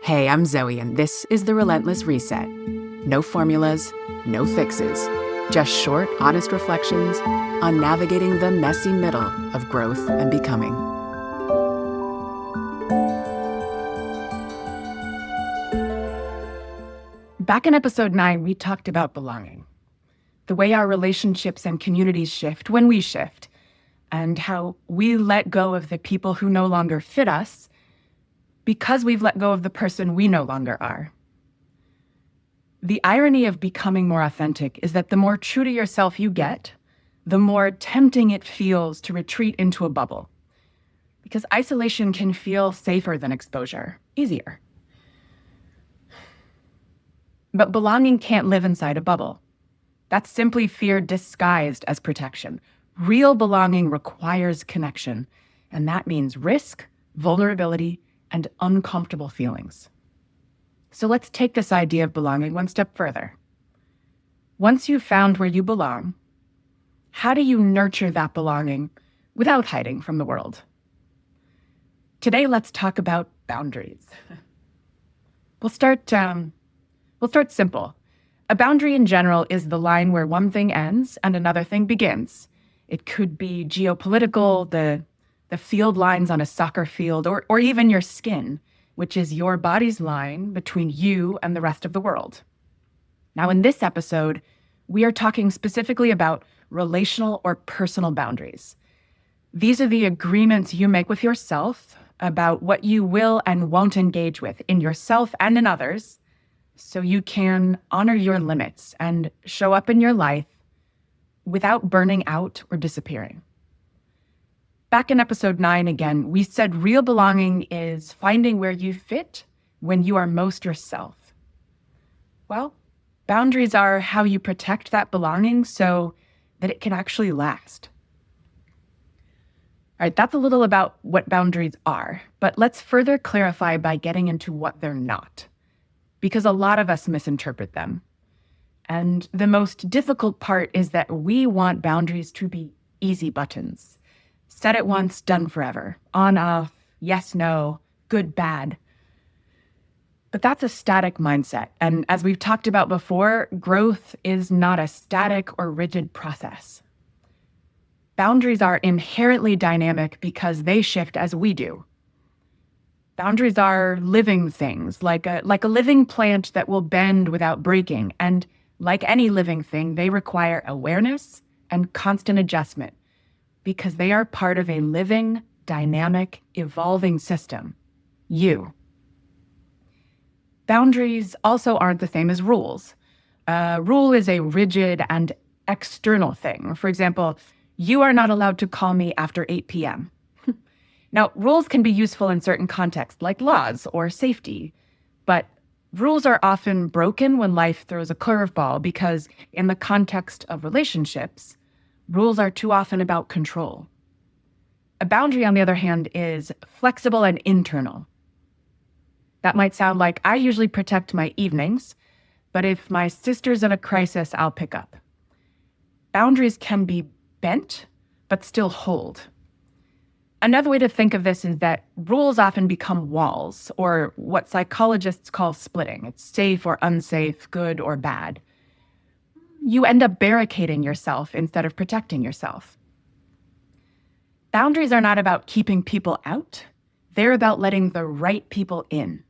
Hey, I'm Zoe, and this is the Relentless Reset. No formulas, no fixes, just short, honest reflections on navigating the messy middle of growth and becoming. Back in episode 9, we talked about belonging, the way our relationships and communities shift when we shift, and how we let go of the people who no longer fit us because we've let go of the person we no longer are. The irony of becoming more authentic is that the more true to yourself you get, the more tempting it feels to retreat into a bubble. Because isolation can feel safer than exposure, easier. But belonging can't live inside a bubble. That's simply fear disguised as protection. Real belonging requires connection, and that means risk, vulnerability, and uncomfortable feelings. So let's take this idea of belonging one step further. Once you've found where you belong, how do you nurture that belonging without hiding from the world? Today, let's talk about boundaries. We'll start simple. A boundary in general is the line where one thing ends and another thing begins. It could be geopolitical, the field lines on a soccer field, or even your skin, which is your body's line between you and the rest of the world. Now, in this episode, we are talking specifically about relational or personal boundaries. These are the agreements you make with yourself about what you will and won't engage with in yourself and in others, so you can honor your limits and show up in your life without burning out or disappearing. Back in episode 9 again, we said real belonging is finding where you fit when you are most yourself. Well, boundaries are how you protect that belonging so that it can actually last. All right, that's a little about what boundaries are, but let's further clarify by getting into what they're not, because a lot of us misinterpret them. And the most difficult part is that we want boundaries to be easy buttons. Set it once, done forever. On, off, yes, no, good, bad. But that's a static mindset. And as we've talked about before, growth is not a static or rigid process. Boundaries are inherently dynamic because they shift as we do. Boundaries are living things, like a living plant that will bend without breaking. And like any living thing, they require awareness and constant adjustment, because they are part of a living, dynamic, evolving system. You. Boundaries also aren't the same as rules. A rule is a rigid and external thing. For example, you are not allowed to call me after 8 p.m. Now, rules can be useful in certain contexts, like laws or safety, but rules are often broken when life throws a curveball because in the context of relationships, rules are too often about control. A boundary, on the other hand, is flexible and internal. That might sound like I usually protect my evenings, but if my sister's in a crisis, I'll pick up. Boundaries can be bent, but still hold. Another way to think of this is that rules often become walls, or what psychologists call splitting. It's safe or unsafe, good or bad. You end up barricading yourself instead of protecting yourself. Boundaries are not about keeping people out. They're about letting the right people in.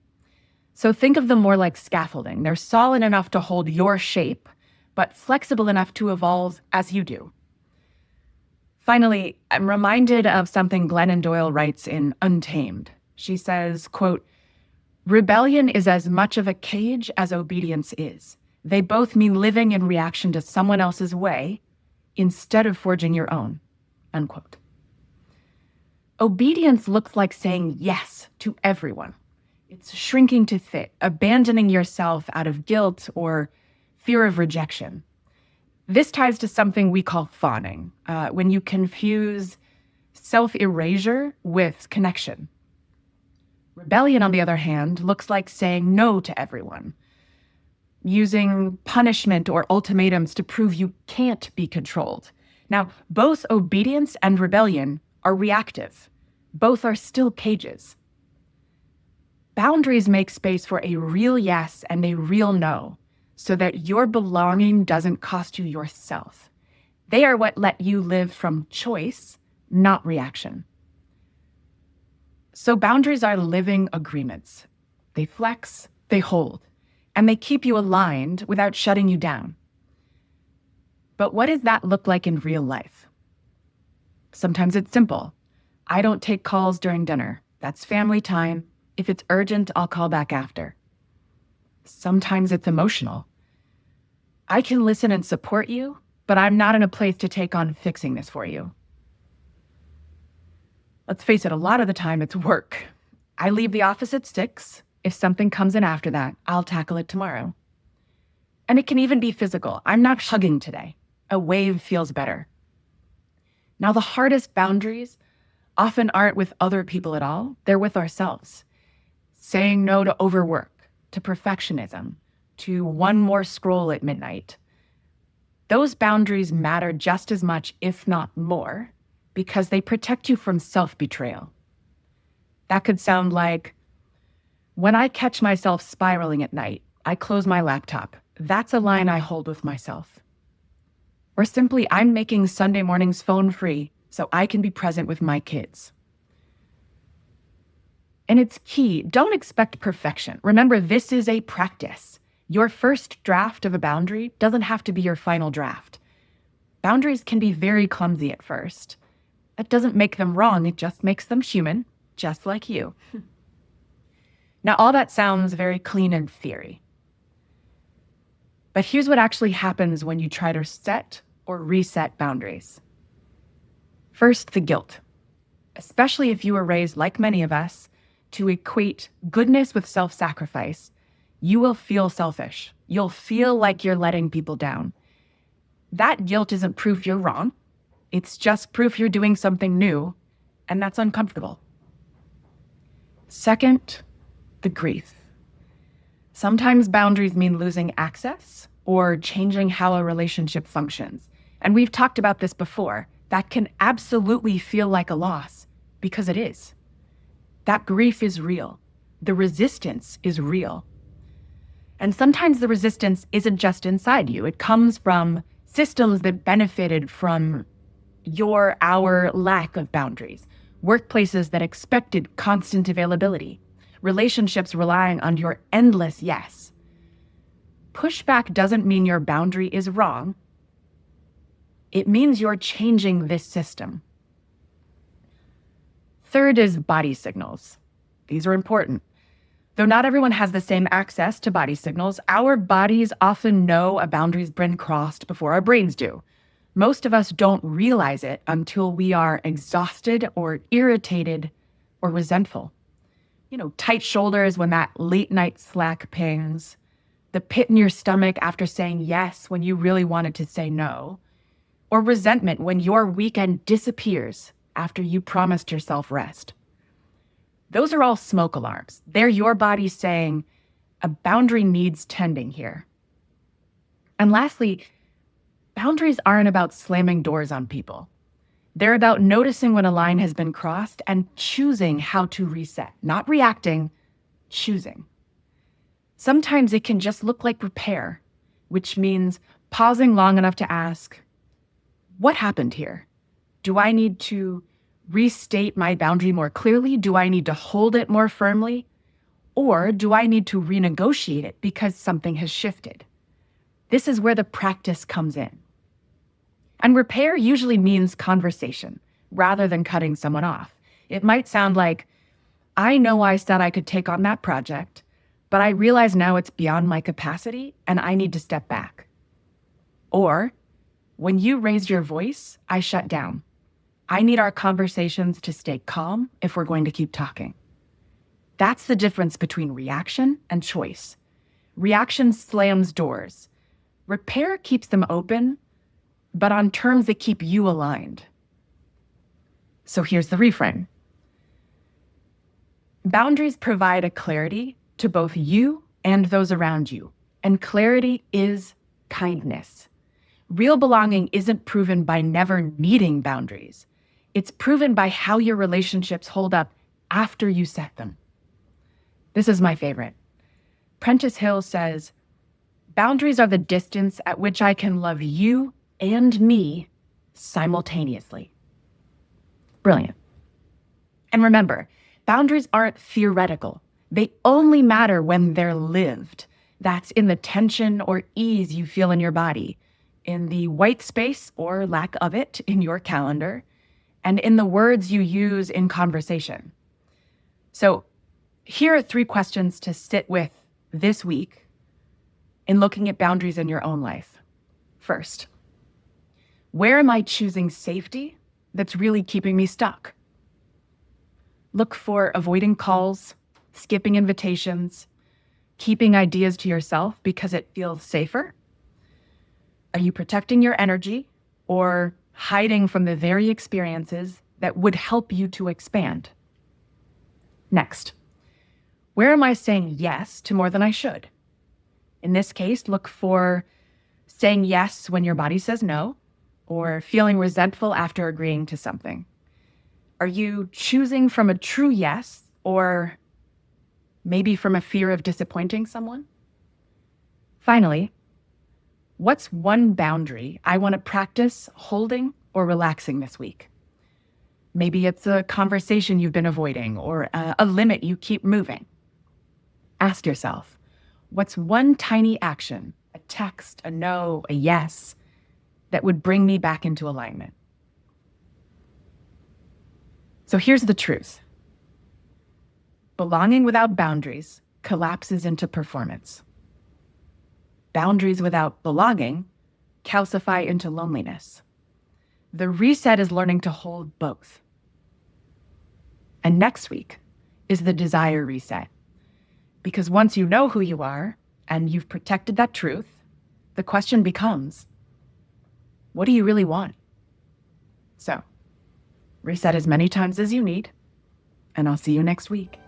So think of them more like scaffolding. They're solid enough to hold your shape, but flexible enough to evolve as you do. Finally, I'm reminded of something Glennon Doyle writes in Untamed. She says, quote, "Rebellion is as much of a cage as obedience is. They both mean living in reaction to someone else's way instead of forging your own," unquote. Obedience looks like saying yes to everyone. It's shrinking to fit, abandoning yourself out of guilt or fear of rejection. This ties to something we call fawning, when you confuse self-erasure with connection. Rebellion, on the other hand, looks like saying no to everyone, using punishment or ultimatums to prove you can't be controlled. Now, both obedience and rebellion are reactive. Both are still cages. Boundaries make space for a real yes and a real no, so that your belonging doesn't cost you yourself. They are what let you live from choice, not reaction. So boundaries are living agreements. They flex, they hold, and they keep you aligned without shutting you down. But what does that look like in real life? Sometimes it's simple. I don't take calls during dinner. That's family time. If it's urgent, I'll call back after. Sometimes it's emotional. I can listen and support you, but I'm not in a place to take on fixing this for you. Let's face it, a lot of the time it's work. I leave the office at 6. If something comes in after that, I'll tackle it tomorrow. And it can even be physical. I'm not hugging today. A wave feels better. Now, the hardest boundaries often aren't with other people at all. They're with ourselves. Saying no to overwork, to perfectionism, to one more scroll at midnight. Those boundaries matter just as much, if not more, because they protect you from self-betrayal. That could sound like, when I catch myself spiraling at night, I close my laptop. That's a line I hold with myself. Or simply, I'm making Sunday mornings phone-free so I can be present with my kids. And it's key, don't expect perfection. Remember, this is a practice. Your first draft of a boundary doesn't have to be your final draft. Boundaries can be very clumsy at first. That doesn't make them wrong, it just makes them human, just like you. Now, all that sounds very clean in theory. But here's what actually happens when you try to set or reset boundaries. First, the guilt. Especially if you were raised, like many of us, to equate goodness with self-sacrifice, you will feel selfish. You'll feel like you're letting people down. That guilt isn't proof you're wrong. It's just proof you're doing something new, and that's uncomfortable. Second, the grief. Sometimes boundaries mean losing access or changing how a relationship functions. And we've talked about this before. That can absolutely feel like a loss, because it is. That grief is real. The resistance is real. And sometimes the resistance isn't just inside you. It comes from systems that benefited from our lack of boundaries. Workplaces that expected constant availability. Relationships relying on your endless yes. Pushback doesn't mean your boundary is wrong. It means you're changing this system. Third is body signals. These are important. Though not everyone has the same access to body signals, our bodies often know a boundary's been crossed before our brains do. Most of us don't realize it until we are exhausted or irritated or resentful. Tight shoulders when that late night Slack pings, the pit in your stomach after saying yes when you really wanted to say no, or resentment when your weekend disappears after you promised yourself rest. Those are all smoke alarms. They're your body saying, a boundary needs tending here. And lastly, boundaries aren't about slamming doors on people. They're about noticing when a line has been crossed and choosing how to reset, not reacting, choosing. Sometimes it can just look like repair, which means pausing long enough to ask, what happened here? Do I need to restate my boundary more clearly? Do I need to hold it more firmly? Or do I need to renegotiate it because something has shifted? This is where the practice comes in. And repair usually means conversation rather than cutting someone off. It might sound like, I know I said I could take on that project, but I realize now it's beyond my capacity and I need to step back. Or, when you raise your voice, I shut down. I need our conversations to stay calm if we're going to keep talking. That's the difference between reaction and choice. Reaction slams doors. Repair keeps them open, but on terms that keep you aligned. So here's the reframe. Boundaries provide a clarity to both you and those around you, and clarity is kindness. Real belonging isn't proven by never needing boundaries. It's proven by how your relationships hold up after you set them. This is my favorite. Prentice Hill says, boundaries are the distance at which I can love you and me simultaneously. Brilliant. And remember, boundaries aren't theoretical. They only matter when they're lived. That's in the tension or ease you feel in your body, in the white space or lack of it in your calendar, and in the words you use in conversation. So here are 3 questions to sit with this week in looking at boundaries in your own life. First, where am I choosing safety that's really keeping me stuck? Look for avoiding calls, skipping invitations, keeping ideas to yourself because it feels safer. Are you protecting your energy or hiding from the very experiences that would help you to expand? Next, where am I saying yes to more than I should? In this case, look for saying yes when your body says no, or feeling resentful after agreeing to something. Are you choosing from a true yes, or maybe from a fear of disappointing someone? Finally, what's one boundary I want to practice holding or relaxing this week? Maybe it's a conversation you've been avoiding or a limit you keep moving. Ask yourself, what's one tiny action, a text, a no, a yes, that would bring me back into alignment? So here's the truth. Belonging without boundaries collapses into performance. Boundaries without belonging calcify into loneliness. The reset is learning to hold both. And next week is the desire reset. Because once you know who you are and you've protected that truth, the question becomes, what do you really want? So, reset as many times as you need, and I'll see you next week.